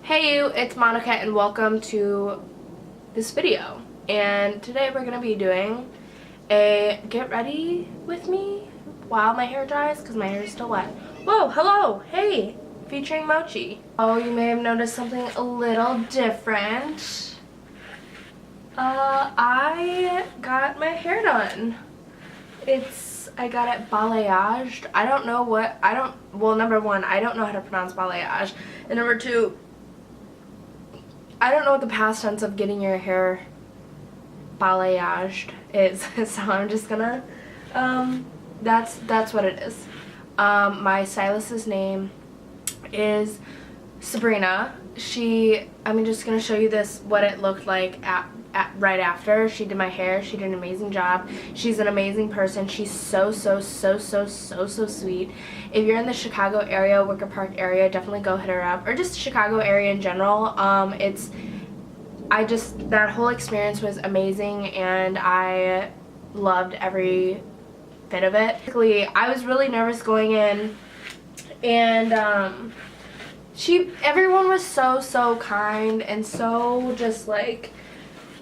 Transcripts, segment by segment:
Hey you, it's Monica and welcome to this video. And today we're going to be doing a get ready with me while my hair dries because my hair is still wet. Whoa, hello, hey, featuring Mochi. Oh, you may have noticed something a little different. I got my hair done. I got it balayaged. Well, number one, I don't know how to pronounce balayage. And number two, I don't know what the past tense of getting your hair balayaged is, so I'm just gonna, that's what it is. My stylist's name is Sabrina. I'm just gonna show you what it looked like right after she did my hair. She did an amazing job. She's an amazing person. She's so sweet. If you're in the Chicago area, Wicker Park area, definitely go hit her up, or just Chicago area in general. That whole experience was amazing and I loved every bit of it. Basically, I was really nervous going in, and everyone was so kind and so just like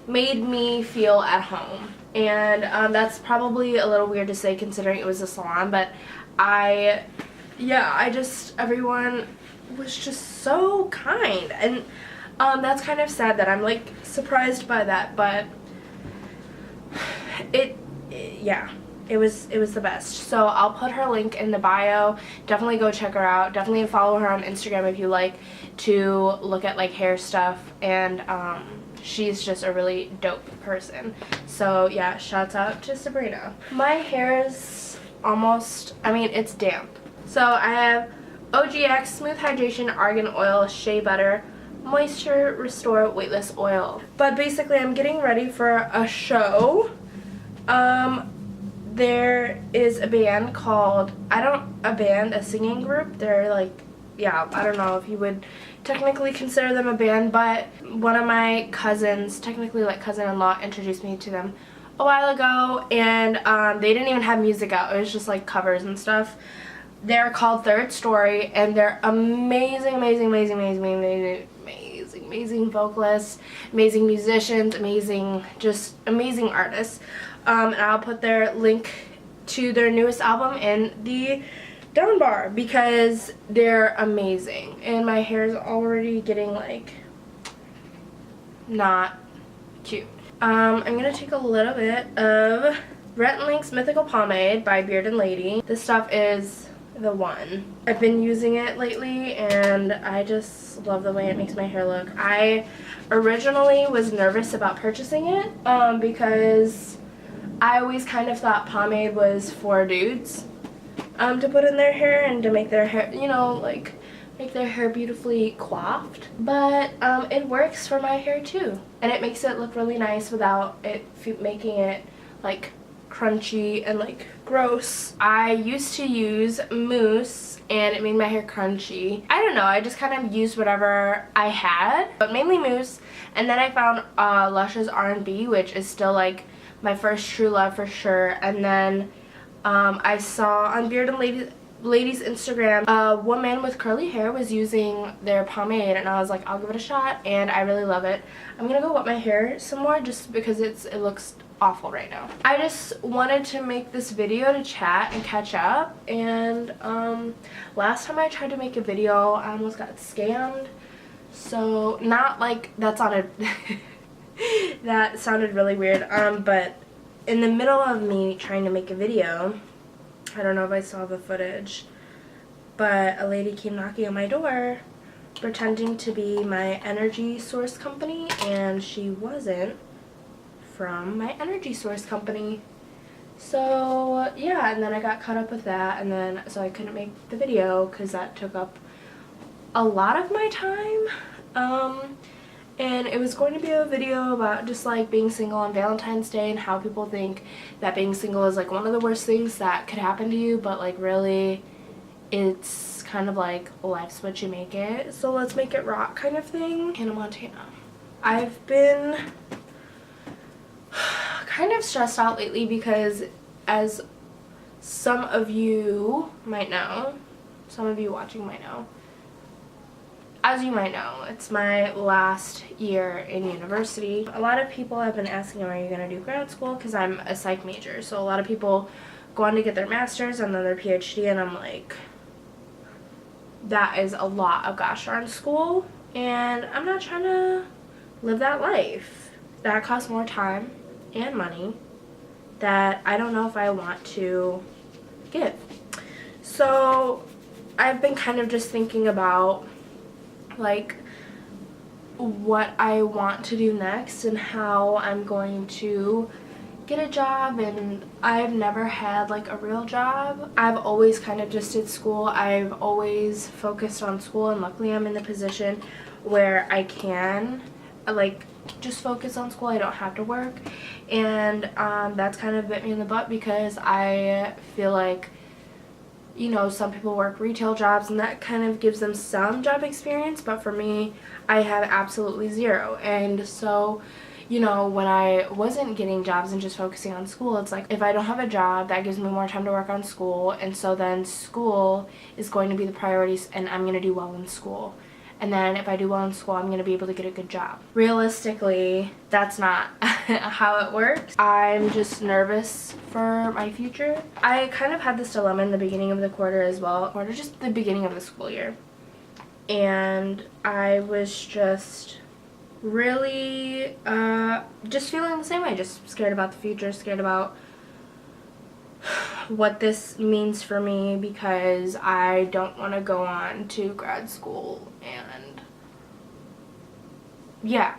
made me feel at home. And that's probably a little weird to say considering it was a salon, but everyone was just so kind, and that's kind of sad that I'm like surprised by that, but it was the best. So I'll put her link in the bio. Definitely go check her out. Definitely follow her on Instagram if you like to look at like hair stuff, and she's just a really dope person. So yeah, shouts out to Sabrina. My hair is it's damp. So I have OGX Smooth Hydration Argan Oil Shea Butter Moisture Restore Weightless Oil. But basically I'm getting ready for a show. There is a band called, a singing group. They're like, I don't know if you would technically consider them a band, but one of my cousins, technically like cousin-in-law, introduced me to them a while ago, and they didn't even have music out. It was just like covers and stuff. They're called Third Story, and they're amazing vocalists, amazing musicians, amazing artists. And I'll put their link to their newest album in the down bar because they're amazing. And my hair is already getting like not cute. I'm gonna take a little bit of Rhett & Link's Mythical Pomade by Beard & Lady. This stuff is the one. I've been using it lately and I just love the way it makes my hair look. I originally was nervous about purchasing it because I always kind of thought pomade was for dudes to put in their hair and to make their hair, make their hair beautifully coiffed. But it works for my hair too, and it makes it look really nice without it making it like crunchy and like gross. I used to use mousse and it made my hair crunchy. I don't know, I just kind of used whatever I had, but mainly mousse. And then I found Lush's R&B, which is still like my first true love for sure. And then I saw on Beard & Lady's Instagram, a woman with curly hair was using their pomade, and I was like, I'll give it a shot, and I really love it. I'm gonna go wet my hair some more just because it looks awful right now. I just wanted to make this video to chat and catch up, and last time I tried to make a video I almost got scammed. So not like that sounded that sounded really weird, but in the middle of me trying to make a video, I don't know if I saw the footage, but a lady came knocking on my door pretending to be my energy source company, and she wasn't from my energy source company. So yeah, and then I got caught up with that, and then so I couldn't make the video because that took up a lot of my time. And it was going to be a video about just like being single on Valentine's Day and how people think that being single is like one of the worst things that could happen to you, but like really it's kind of like life's what you make it, so let's make it rock kind of thing. Hannah Montana. I've been kind of stressed out lately because, as some of you might know, some of you watching might know, as you might know, it's my last year in university. A lot of people have been asking, are you going to do grad school? Because I'm a psych major. So a lot of people go on to get their master's and then their PhD, and I'm like, that is a lot of gosh darn school, and I'm not trying to live that life. That costs more time and money that I don't know if I want to give. So I've been kind of just thinking about like what I want to do next and how I'm going to get a job. And I've never had like a real job. I've always kind of just did school. I've always focused on school, and luckily I'm in the position where I can like just focus on school. I don't have to work, and that's kind of bit me in the butt because I feel like, you know, some people work retail jobs and that kind of gives them some job experience, but for me, I have absolutely zero. And so, you know, when I wasn't getting jobs and just focusing on school, it's like if I don't have a job, that gives me more time to work on school, and so then school is going to be the priorities, and I'm going to do well in school. And then if I do well in school, I'm going to be able to get a good job. Realistically, that's not how it works. I'm just nervous for my future. I kind of had this dilemma in the beginning of the quarter as well, or just the beginning of the school year. And I was just really just feeling the same way, just scared about the future, scared about what this means for me, because I don't want to go on to grad school, and yeah.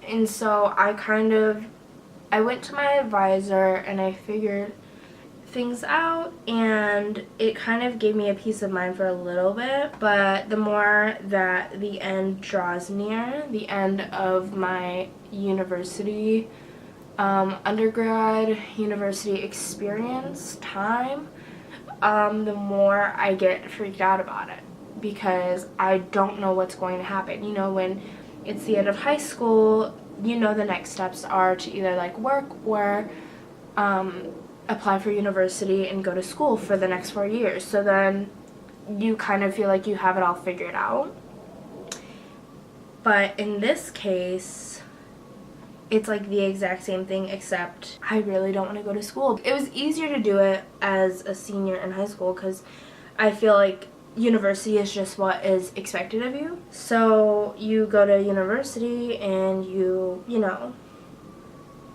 And so I went to my advisor and I figured things out, and it kind of gave me a peace of mind for a little bit. But the more that the end draws near, the end of my university undergrad university experience time, the more I get freaked out about it, because I don't know what's going to happen. You know, when it's the end of high school, you know, the next steps are to either like work or apply for university and go to school for the next 4 years. So then you kind of feel like you have it all figured out. But in this case, it's like the exact same thing, except I really don't want to go to school. It was easier to do it as a senior in high school because I feel like university is just what is expected of you. So you go to university and you know,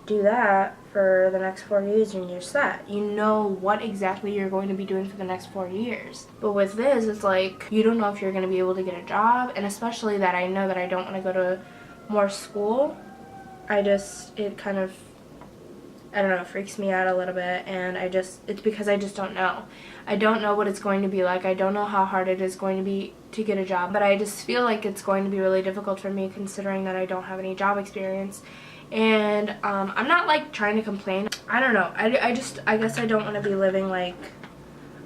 do that for the next 4 years and you're set. You know what exactly you're going to be doing for the next 4 years. But with this, it's like you don't know if you're going to be able to get a job, and especially that I know that I don't want to go to more school. It kind of, I don't know, freaks me out a little bit, and it's because I just don't know. I don't know what it's going to be like. I don't know how hard it is going to be to get a job, but I just feel like it's going to be really difficult for me considering that I don't have any job experience. And I'm not like trying to complain. I don't know. I guess I don't want to be living like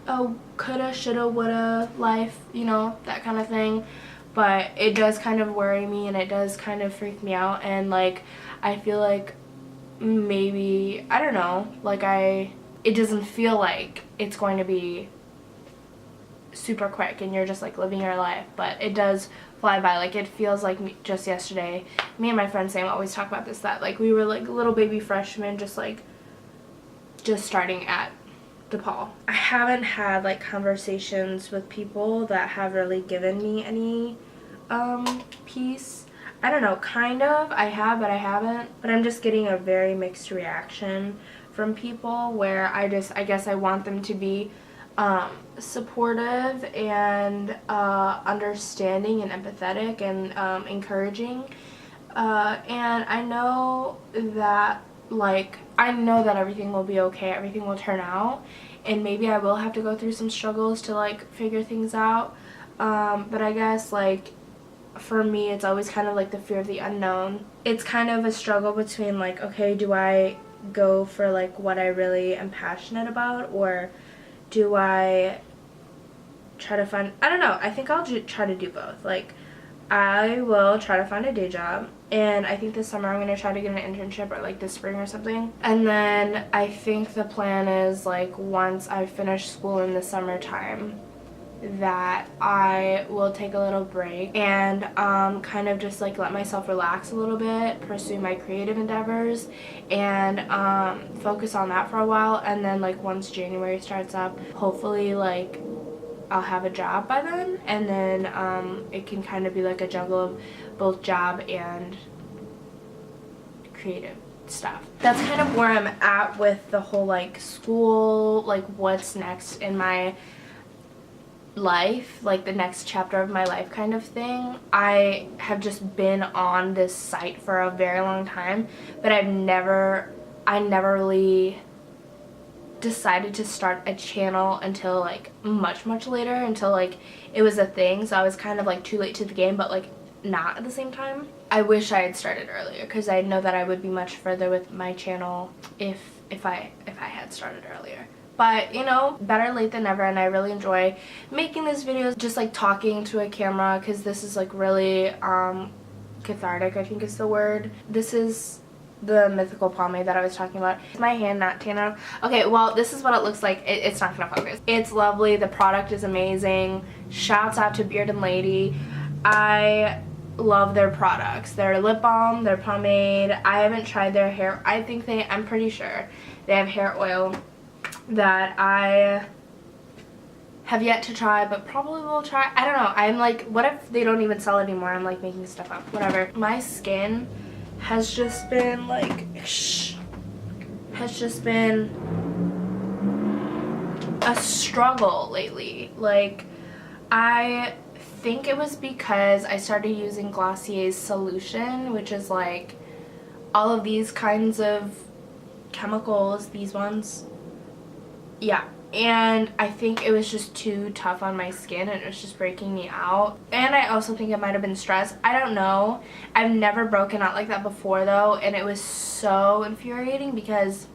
a coulda, shoulda, woulda life, you know, that kind of thing. But it does kind of worry me, and it does kind of freak me out, and like I feel like maybe, I don't know, like it doesn't feel like it's going to be super quick and you're just like living your life, but it does fly by. Like it feels like just yesterday, me and my friend Sam always talk about this, that like we were like little baby freshmen just starting at DePaul. I haven't had like conversations with people that have really given me any peace. I don't know, kind of. I have, but I haven't. But I'm just getting a very mixed reaction from people where I guess I want them to be supportive and understanding and empathetic and encouraging. And I know that everything will be okay, everything will turn out, and maybe I will have to go through some struggles to like figure things out. But I guess like for me, it's always kind of like the fear of the unknown. It's kind of a struggle between like, okay, do I go for like what I really am passionate about, or do I try to find, I don't know, I think I'll try to do both. Like I will try to find a day job, and I think this summer I'm going to try to get an internship, or like this spring or something. And then I think the plan is like once I finish school in the summertime, that I will take a little break and kind of just like let myself relax a little bit, pursue my creative endeavors, and focus on that for a while. And then like once January starts up, hopefully like I'll have a job by then, and then it can kind of be like a juggle of both job and creative stuff. That's kind of where I'm at with the whole like school, like what's next in my life, like the next chapter of my life kind of thing. I have just been on this site for a very long time, but I never really decided to start a channel until like much later, until like it was a thing. So I was kind of like too late to the game, but like not at the same time. I wish I had started earlier, because I know that I would be much further with my channel if I had started earlier. But you know, better late than never, and I really enjoy making these videos, just like talking to a camera, because this is like really cathartic, I think is the word. This is the mythical pomade that I was talking about. Is my hand not tan enough? Okay, well this is what it looks like. It's not gonna focus. It's lovely. The product is amazing. Shouts out to Beard and Lady. I love their products. Their lip balm, their pomade. I haven't tried their hair. I'm pretty sure they have hair oil that I have yet to try, but probably will try. I don't know. I'm like, what if they don't even sell it anymore? I'm like making stuff up. Whatever. My skin has just been like, a struggle lately. Like, I think it was because I started using Glossier's solution, which is like all of these kinds of chemicals, these ones. Yeah, and I think it was just too tough on my skin, and it was just breaking me out. And I also think it might have been stress. I don't know. I've never broken out like that before though, and it was so infuriating because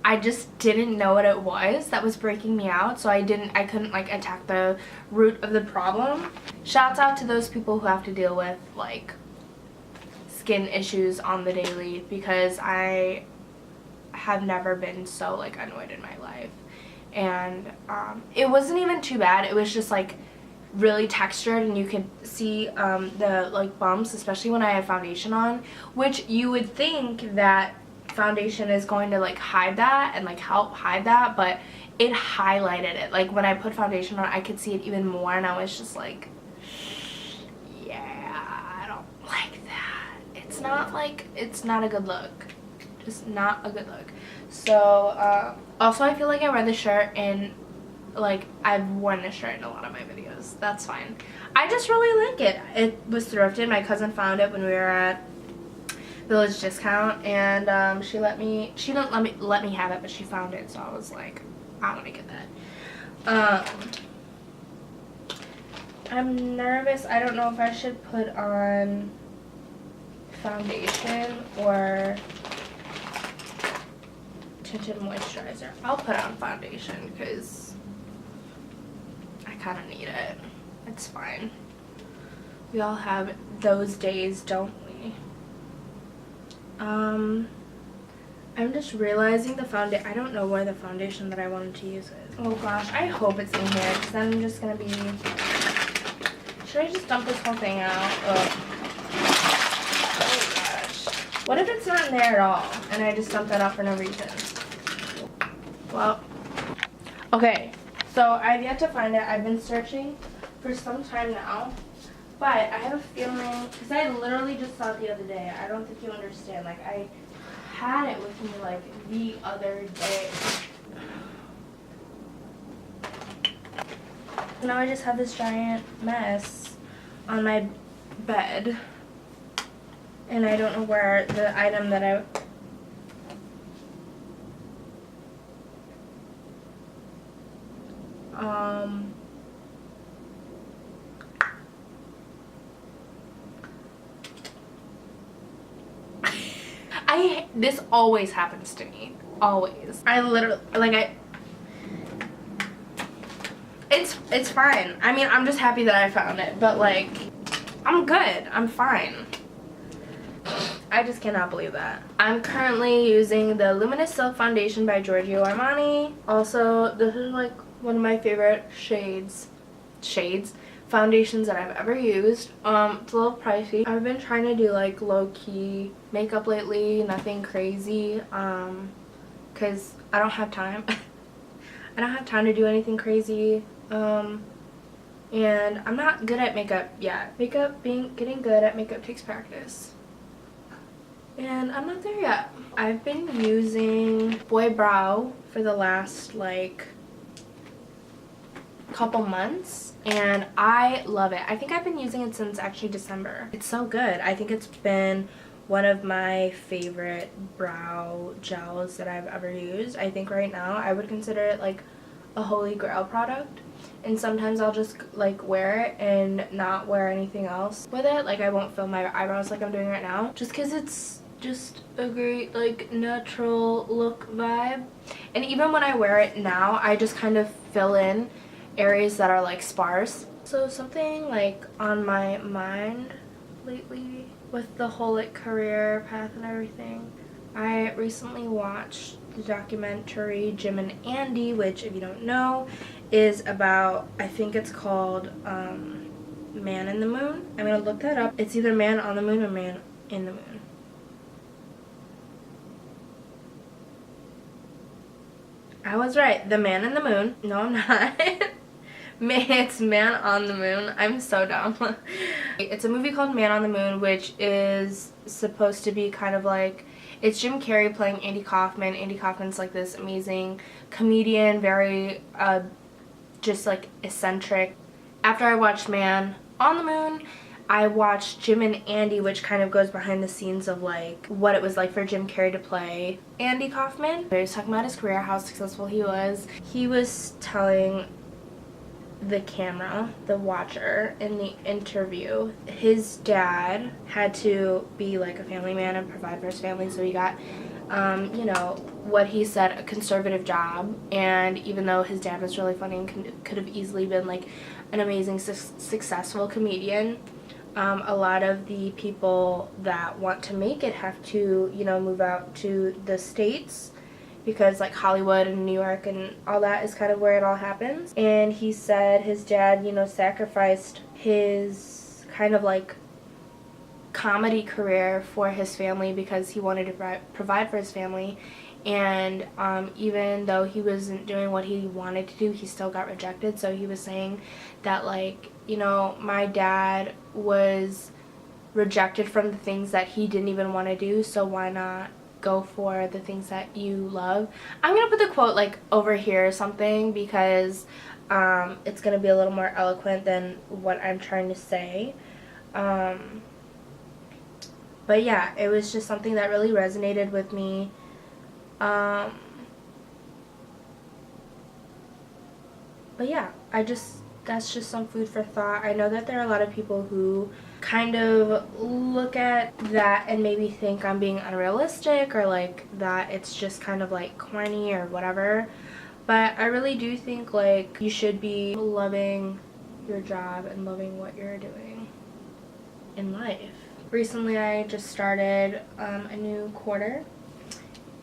I just didn't know what it was that was breaking me out, so I couldn't like attack the root of the problem. Shouts out to those people who have to deal with like skin issues on the daily, because I have never been so like annoyed in my life. And it wasn't even too bad. It was just like really textured, and you could see the like bumps, especially when I had foundation on, which you would think that foundation is going to like hide that and like help hide that, but it highlighted it. Like when I put foundation on, I could see it even more, and I was just like, yeah, I don't like that. It's not a good look. Just not a good look. So also I feel like I wear this shirt in, like, I've worn this shirt in a lot of my videos. That's fine. I just really like it. It was thrifted. My cousin found it when we were at Village Discount, and she didn't let me have it, but she found it, so I was like, I want to get that. I'm nervous. I don't know if I should put on foundation or tinted moisturizer. I'll put on foundation because I kind of need it. It's fine. We all have those days, don't we? I'm just realizing the foundation. I don't know where the foundation that I wanted to use is. Oh gosh, I hope it's in here, because then I'm just gonna be. Should I just dump this whole thing out? Oh gosh. What if it's not in there at all, and I just dumped that out for no reason? Well, okay, so I've yet to find it. I've been searching for some time now, but I have a feeling, because I literally just saw it the other day. I don't think you understand. Like, I had it with me like the other day. Now I just have this giant mess on my bed, and I don't know where the item that this always happens to me. Always. I literally, like, it's fine. I mean, I'm just happy that I found it, but like, I'm good. I'm fine. I just cannot believe that. I'm currently using the Luminous Silk Foundation by Giorgio Armani. Also, this is like one of my favorite foundations that I've ever used. It's a little pricey. I've been trying to do like low-key makeup lately, nothing crazy, because I don't have time. I don't have time to do anything crazy, and I'm not good at makeup yet. Getting good at makeup takes practice, and I'm not there yet. I've been using Boy Brow for the last like couple months, and I love it. I think I've been using it since actually December. It's so good. I think it's been one of my favorite brow gels that I've ever used. I think right now I would consider it like a holy grail product, and sometimes I'll just like wear it and not wear anything else with it. Like I won't fill my eyebrows like I'm doing right now, just because it's just a great like natural look vibe. And even when I wear it now, I just kind of fill in areas that are like sparse. So something like on my mind lately with the whole like career path and everything, I recently watched the documentary Jim and Andy, which if you don't know is about, I think it's called Man in the Moon. I'm gonna look that up. It's either Man on the Moon or Man in the Moon. I was right. The Man in the Moon. No, I'm not. It's Man on the Moon. I'm so dumb. It's a movie called Man on the Moon, which is supposed to be kind of like, it's Jim Carrey playing Andy Kaufman. Andy Kaufman's like this amazing comedian, very just like eccentric. After I watched Man on the Moon, I watched Jim and Andy, which kind of goes behind the scenes of like what it was like for Jim Carrey to play Andy Kaufman. He was talking about his career, how successful he was. He was telling the camera, the watcher, in the interview, his dad had to be like a family man and provide for his family, so he got you know, what he said, a conservative job. And even though his dad was really funny and could have easily been like an amazing successful comedian, a lot of the people that want to make it have to, you know, move out to the States, because like Hollywood and New York and all that is kind of where it all happens. And he said his dad, you know, sacrificed his kind of like comedy career for his family because he wanted to provide for his family. And even though he wasn't doing what he wanted to do, he still got rejected. So he was saying that, like, you know, my dad was rejected from the things that he didn't even want to do, so why not go for the things that you love. I'm gonna put the quote like over here or something, because it's gonna be a little more eloquent than what I'm trying to say. But yeah, it was just something that really resonated with me. But yeah, that's just some food for thought. I know that there are a lot of people who kind of look at that and maybe think I'm being unrealistic, or like that it's just kind of like corny or whatever. But I really do think like you should be loving your job and loving what you're doing in life. Recently I just started a new quarter,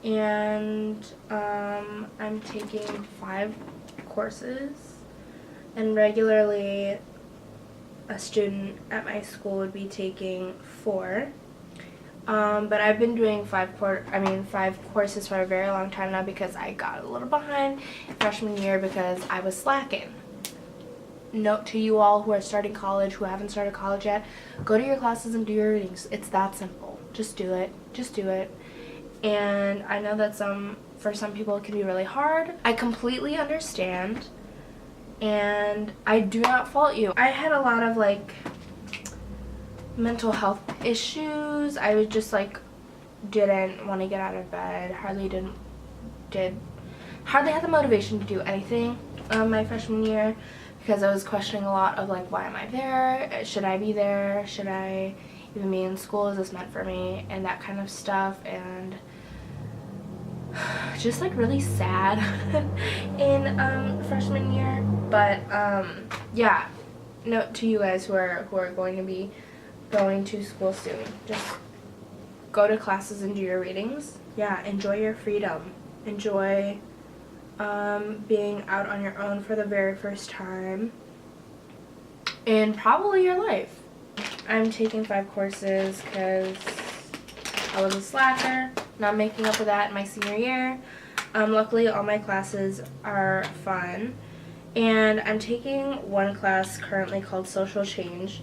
and I'm taking 5 courses, and regularly a student at my school would be taking 4. But I've been doing 5 courses for a very long time now, because I got a little behind freshman year because I was slacking. Note to you all who are starting college, who haven't started college yet, go to your classes and do your readings. It's that simple. Just do it. Just do it. And I know that for some people it can be really hard. I completely understand, and I do not fault you. I had a lot of like mental health issues. I was just like didn't want to get out of bed, hardly had the motivation to do anything my freshman year, because I was questioning a lot of like, why am I there? Should I be there? Should I even be in school? Is this meant for me? And that kind of stuff. And just like really sad in freshman year. But yeah, note to you guys who are going to be going to school soon, just go to classes and do your readings. Yeah, enjoy your freedom, enjoy being out on your own for the very first time in probably your life. I'm taking 5 courses because I was a slacker. Now I'm making up for that in my senior year. Luckily, all my classes are fun. And I'm taking one class currently called Social Change.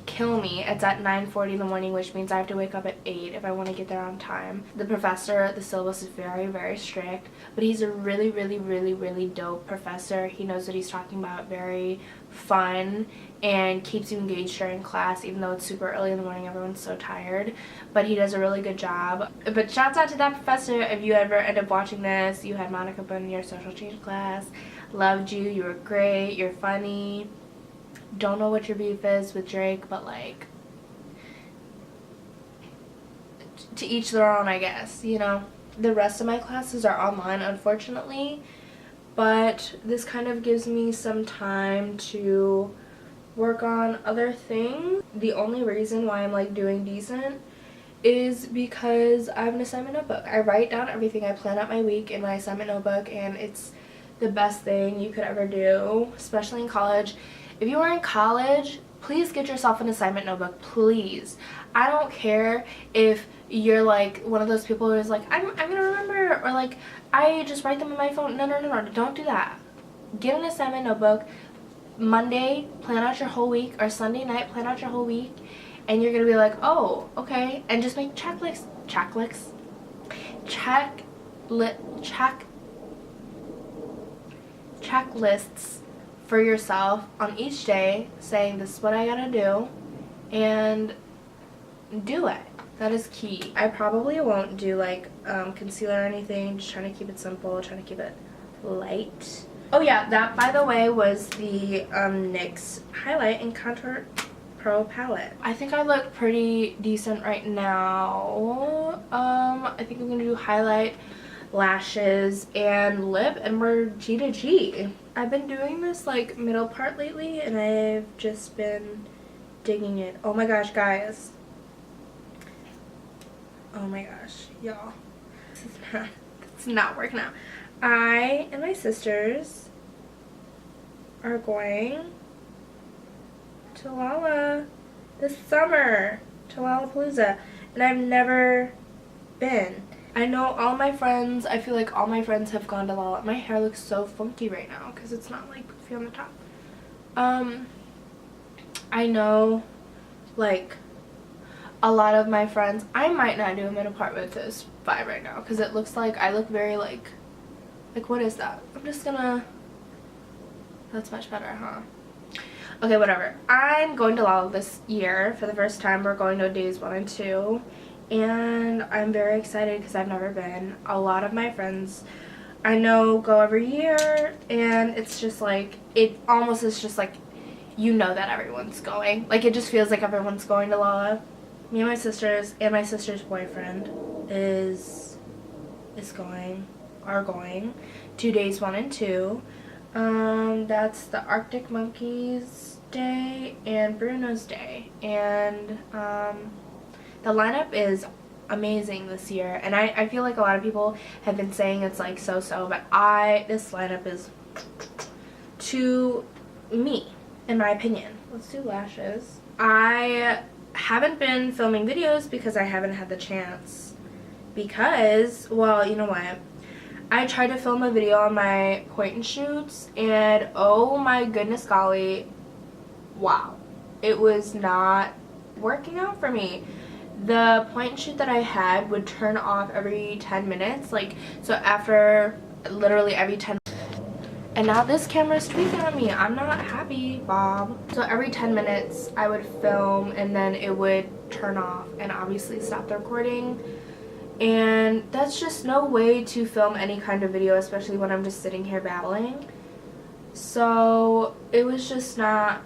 Kill me. It's at 9:40 in the morning, which means I have to wake up at 8 if I want to get there on time. The professor, the syllabus is very, very strict, but he's a really, really, really, really dope professor. He knows what he's talking about, very fun, and keeps you engaged during class, even though it's super early in the morning, everyone's so tired. But he does a really good job. But shouts out to that professor. If you ever end up watching this, you had Monica in your social change class. Loved you. You were great. You're funny. Don't know what your beef is with Drake, but like, to each their own, I guess, you know. The rest of my classes are online, unfortunately, but this kind of gives me some time to work on other things. The only reason why I'm like doing decent is because I have an assignment notebook. I write down everything. I plan out my week in my assignment notebook, and it's the best thing you could ever do, especially in college. If you are in college, please get yourself an assignment notebook, please. I don't care if you're like one of those people who's like, I'm gonna remember, or like, I just write them on my phone. No, don't do that. Get an assignment notebook. Monday, plan out your whole week, or Sunday night, plan out your whole week, and you're gonna be like, oh, okay, and just make checklists for yourself on each day, saying this is what I gotta do, and do it. That is key. I probably won't do like concealer or anything, just trying to keep it simple, trying to keep it light. Oh yeah, that by the way was the NYX Highlight and Contour Pro palette. I think I look pretty decent right now. I think I'm gonna do highlight, lashes, and lip, and we're G to G. I've been doing this like middle part lately, and I've just been digging it. Oh my gosh, guys. Oh my gosh, y'all. It's not working out. I and my sisters are going to Lala this summer, to Lollapalooza, and I've never been. I know all my friends, I feel like all my friends have gone to Lala. My hair looks so funky right now because it's not like poofy on the top. I know like a lot of my friends, I might not do a middle part with this vibe right now because it looks like I look very like what is that? I'm just gonna, that's much better, huh? Okay, whatever. I'm going to Lala this year for the first time. We're going to days 1 and 2. And I'm very excited because I've never been. A lot of my friends I know go every year, and it's just like, it almost is just like, you know that everyone's going. Like, it just feels like everyone's going to Lala. Me and my sisters, and my sister's boyfriend are going to days 1 and 2. That's the Arctic Monkeys day and Bruno's day, and the lineup is amazing this year, and I feel like a lot of people have been saying it's like so-so, but this lineup is to me, in my opinion. Let's do lashes. I haven't been filming videos because I haven't had the chance, because, well, you know what, I tried to film a video on my point and shoots, and oh my goodness golly, wow, it was not working out for me. The point and shoot that I had would turn off every 10 minutes, like, so after literally every 10 minutes. And now this camera's tweaking on me. I'm not happy, Bob. So every 10 minutes I would film, and then it would turn off and obviously stop the recording. And that's just no way to film any kind of video, especially when I'm just sitting here babbling. So it was just not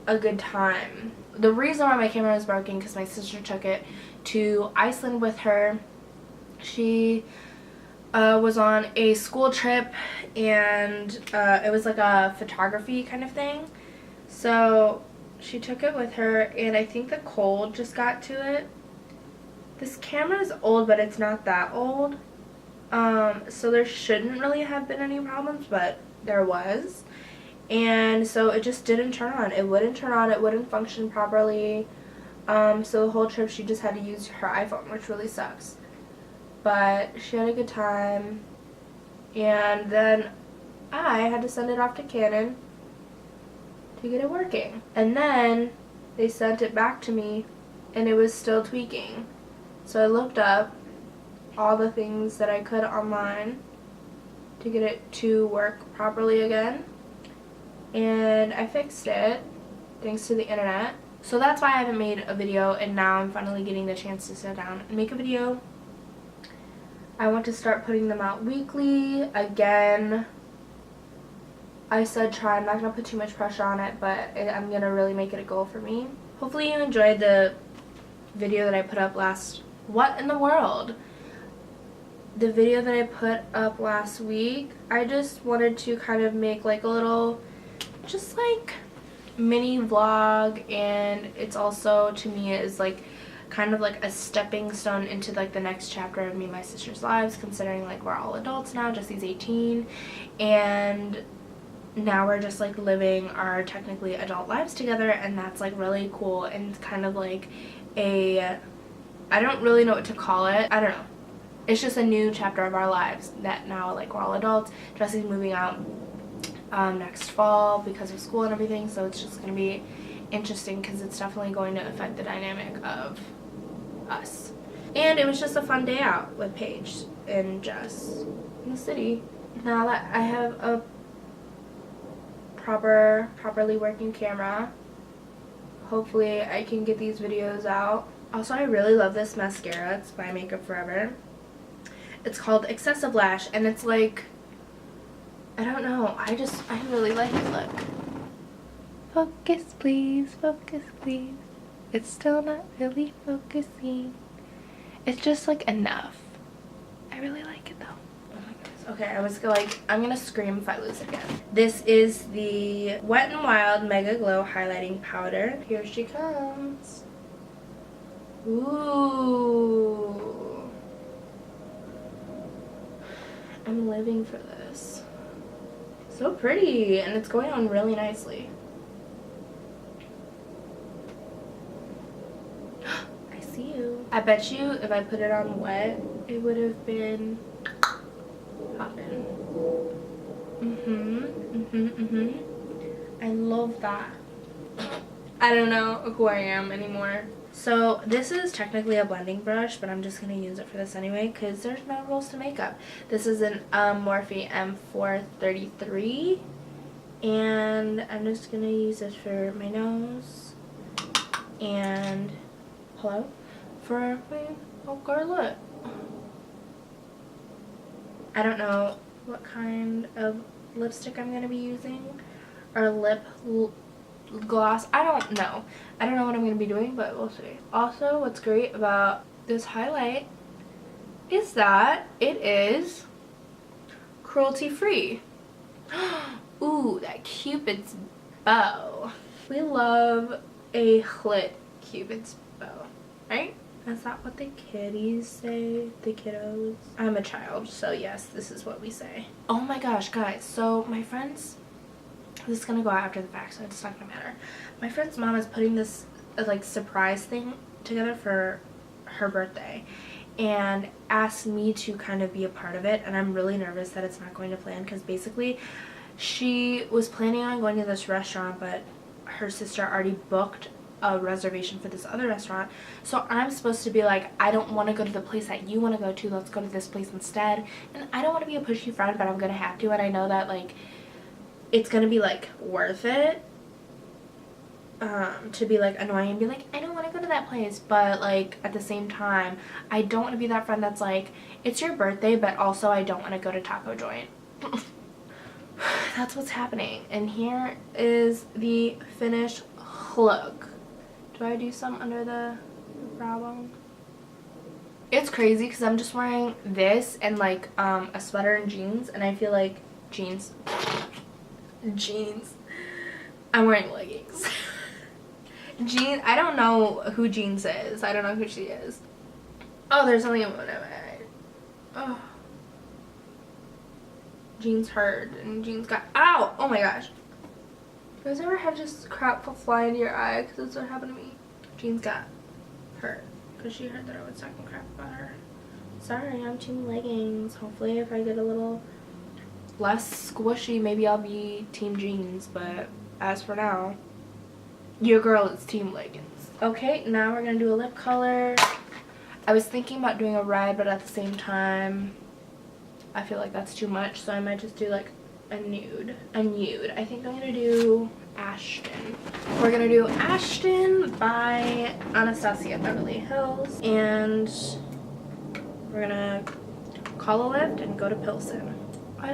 a good time. The reason why my camera was broken because my sister took it to Iceland with her. She was on a school trip, and it was like a photography kind of thing. So she took it with her, and I think the cold just got to it. This camera is old, but it's not that old. So there shouldn't really have been any problems, but there was. And so it just didn't turn on. It wouldn't turn on. It wouldn't function properly. So the whole trip she just had to use her iPhone, which really sucks. But she had a good time. And then I had to send it off to Canon to get it working. And then they sent it back to me and it was still tweaking. So I looked up all the things that I could online to get it to work properly again. And I fixed it thanks to the internet. So that's why I haven't made a video, and now I'm finally getting the chance to sit down and make a video. I want to start putting them out weekly again. I said try. I'm not going to put too much pressure on it, but I'm going to really make it a goal for me. Hopefully you enjoyed the video that I put up last... What in the world? The video that I put up last week, I just wanted to kind of make like a little, just like mini vlog, and it's also, to me, is like kind of like a stepping stone into like the next chapter of me and my sister's lives, considering like we're all adults now. Jesse's 18 and now we're just like living our technically adult lives together, and that's like really cool, and kind of like a, I don't really know what to call it. I don't know. It's just a new chapter of our lives that now like we're all adults. Jesse's moving out next fall because of school and everything, so it's just going to be interesting because it's definitely going to affect the dynamic of us. And it was just a fun day out with Paige and Jess in the city. Now that I have a properly working camera, hopefully I can get these videos out. Also, I really love this mascara. It's by Makeup Forever. It's called Excessive Lash, and it's like, I don't know, I really like it. Look. Focus please, focus please. It's still not really focusing. It's just like enough. I really like it though. Oh my goodness. Okay, I'm gonna scream if I lose it again. This is the Wet n Wild Mega Glow Highlighting Powder. Here she comes. Ooh. I'm living for this. So pretty, and it's going on really nicely. I see you. I bet you if I put it on wet, it would have been popping. I love that. I don't know who I am anymore. So this is technically a blending brush, but I'm just going to use it for this anyway because there's no rules to makeup. This is an Morphe M433, and I'm just going to use this for my nose and, hello, for my upper lip. I don't know what kind of lipstick I'm going to be using, or lip gloss. I don't know what I'm going to be doing, but we'll see. Also, what's great about this highlight is that it is cruelty free. Ooh, that Cupid's bow. We love a clit Cupid's bow, right? Is that what the kiddies say? The kiddos? I'm a child, so yes, this is what we say. Oh my gosh, guys, so my friend's, this is gonna go out after the fact, so it's not gonna matter. My friend's mom is putting this like surprise thing together for her birthday and asked me to kind of be a part of it, and I'm really nervous that it's not going to plan because basically she was planning on going to this restaurant, but her sister already booked a reservation for this other restaurant, so I'm supposed to be like, I don't want to go to the place that you want to go to, let's go to this place instead. And I don't want to be a pushy friend, but I'm gonna have to, and I know that like it's gonna be like worth it to be like annoying and be like, I don't want to go to that place, but like at the same time I don't want to be that friend that's like, it's your birthday but also I don't want to go to taco joint. That's what's happening. And here is the finished look. Do I do some under the brow bone? It's crazy because I'm just wearing this and like a sweater and jeans, and I feel like jeans I'm wearing leggings. Jean, I don't know who Jeans is. I don't know who she is. Oh, there's only a one of it. Oh, jeans hurt and jeans got, ow, oh my gosh. You guys ever have just crap fly into your eye? Because that's what happened to me. Jeans got hurt because she heard that I was talking crap about her. Sorry, I'm team leggings. Hopefully if I get a little less squishy, maybe I'll be team jeans, but as for now, your girl is team leggings. Okay, now we're gonna do a lip color. I was thinking about doing a red, but at the same time I feel like that's too much, so I might just do like a nude. I think I'm gonna do Ashton. We're gonna do Ashton by Anastasia Beverly Hills, and we're gonna call a lift and go to Pilsen. I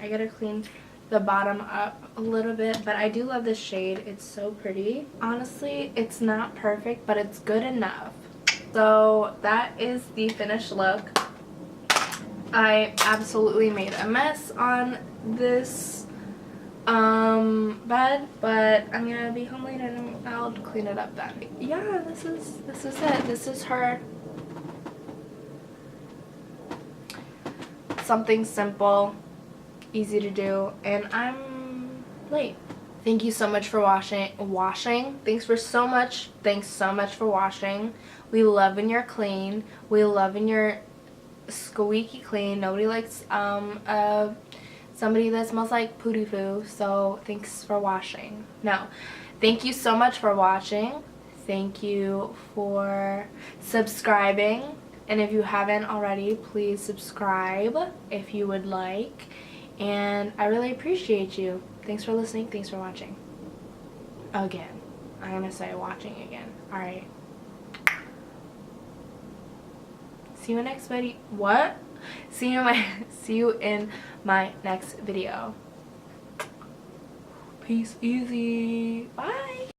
gotta clean the bottom up a little bit, but I do love this shade. It's so pretty. Honestly, it's not perfect, but it's good enough. So that is the finished look. I absolutely made a mess on this bed, but I'm gonna be home later and I'll clean it up then. Yeah, this is it. This is her. Something simple, easy to do, and I'm late. Thank you so much for washing. Thanks so much for washing. We love when you're clean. We love when you're squeaky clean. Nobody likes somebody that smells like pooty foo. So thanks for washing. No, thank you so much for watching. Thank you for subscribing, and if you haven't already, please subscribe if you would like, and I really appreciate you. Thanks for listening. Thanks for watching. Again, I'm gonna say watching again. All right, see you in next video. What? See you in my next video. Peace easy. Bye.